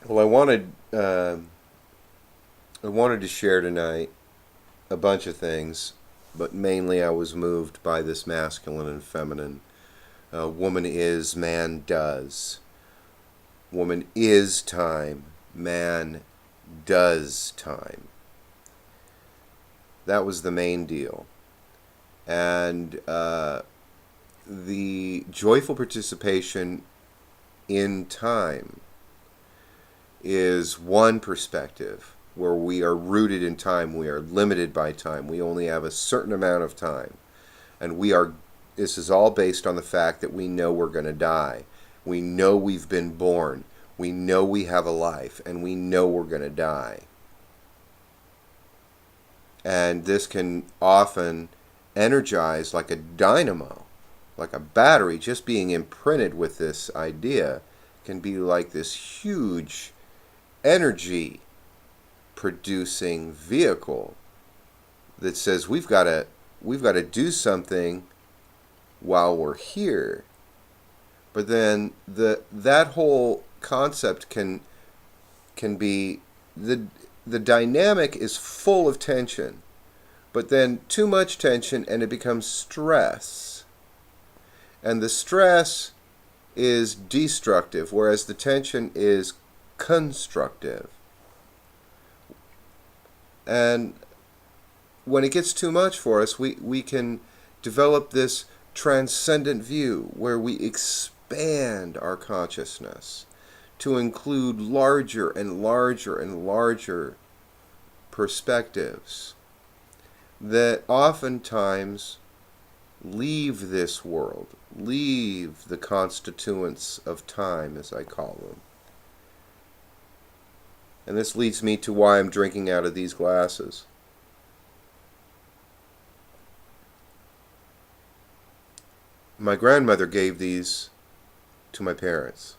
Well, I wanted to share tonight a bunch of things, but mainly I was moved by this masculine and feminine. Woman is, man does. Woman is time, man does time. That was the main deal. And the joyful participation in time is one perspective where we are rooted in time, we are limited by time, we only have a certain amount of time, and this is all based on the fact that we know we're going to die. We know we've been born. We know we have a life, and we know we're going to die. And this can often energize like a dynamo, like a battery. Just being imprinted with this idea can be like this huge energy producing vehicle that says we've got to do something while we're here. But then that whole concept can be the dynamic is full of tension, but then too much tension and it becomes stress. And the stress is destructive, whereas the tension is constructive. And when it gets too much for us, we can develop this transcendent view where we expand our consciousness to include larger and larger and larger perspectives that oftentimes leave this world, leave the constituents of time, as I call them. And this leads me to why I'm drinking out of these glasses. My grandmother gave these to my parents.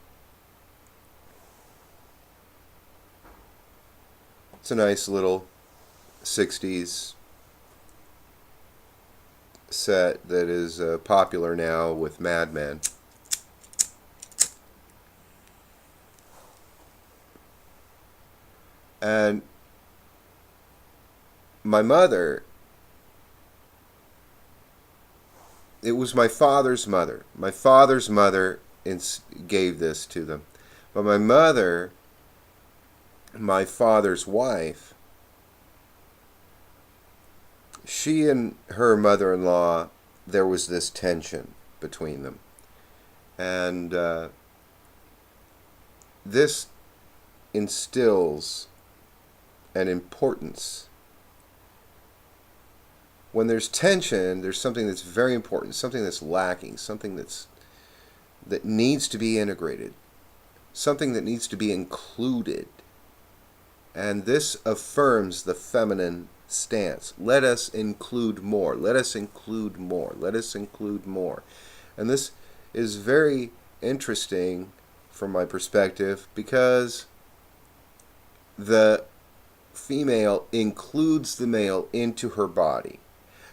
It's a nice little 60s set that is popular now with Mad Men. And my mother, it was my father's mother. My father's mother gave this to them. But my mother, my father's wife, she and her mother-in-law, there was this tension between them. And this instills an importance. When there's tension, there's something that's very important, something that's lacking, something that needs to be integrated, something that needs to be included. And this affirms the feminine stance. Let us include more. Let us include more. Let us include more. And this is very interesting from my perspective because the female includes the male into her body.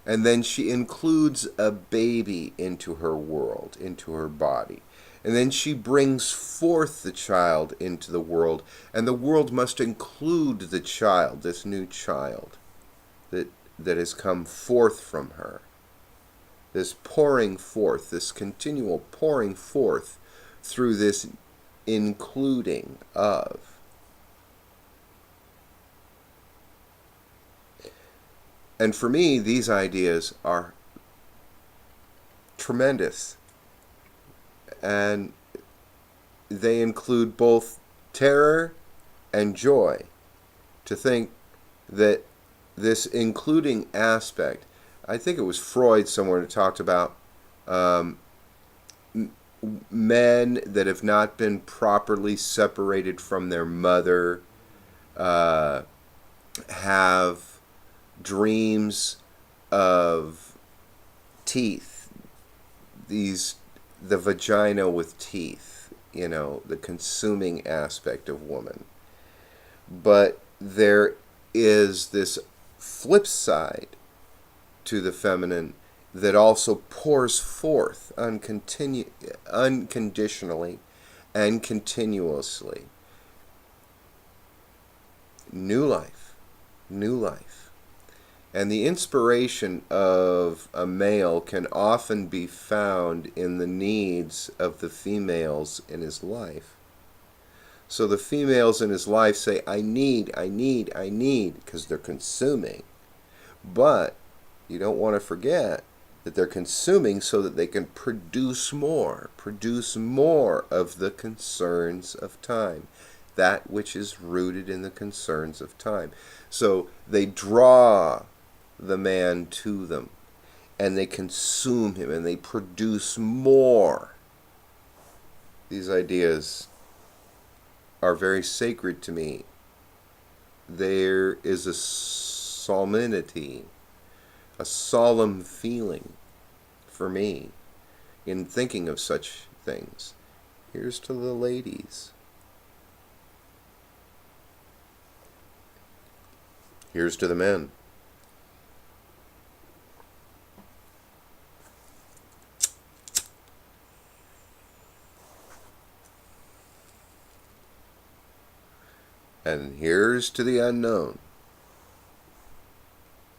And then she includes a baby into her world, into her body. And then she brings forth the child into the world. And the world must include the child, this new child that has come forth from her. This pouring forth, this continual pouring forth through this including of. And for me, these ideas are tremendous. And they include both terror and joy. To think that this including aspect, I think it was Freud somewhere that talked about men that have not been properly separated from their mother have dreams of teeth, the vagina with teeth, the consuming aspect of woman. But there is this flip side to the feminine that also pours forth unconditionally and continuously. new life, new life. And the inspiration of a male can often be found in the needs of the females in his life. So the females in his life say, I need, because they're consuming. But you don't want to forget that they're consuming so that they can produce more of the concerns of time, that which is rooted in the concerns of time. So they draw the man to them, and they consume him, and they produce more. These ideas are very sacred to me. There is a solemnity, a solemn feeling for me in thinking of such things. Here's to the ladies. Here's to the men. And here's to the unknown.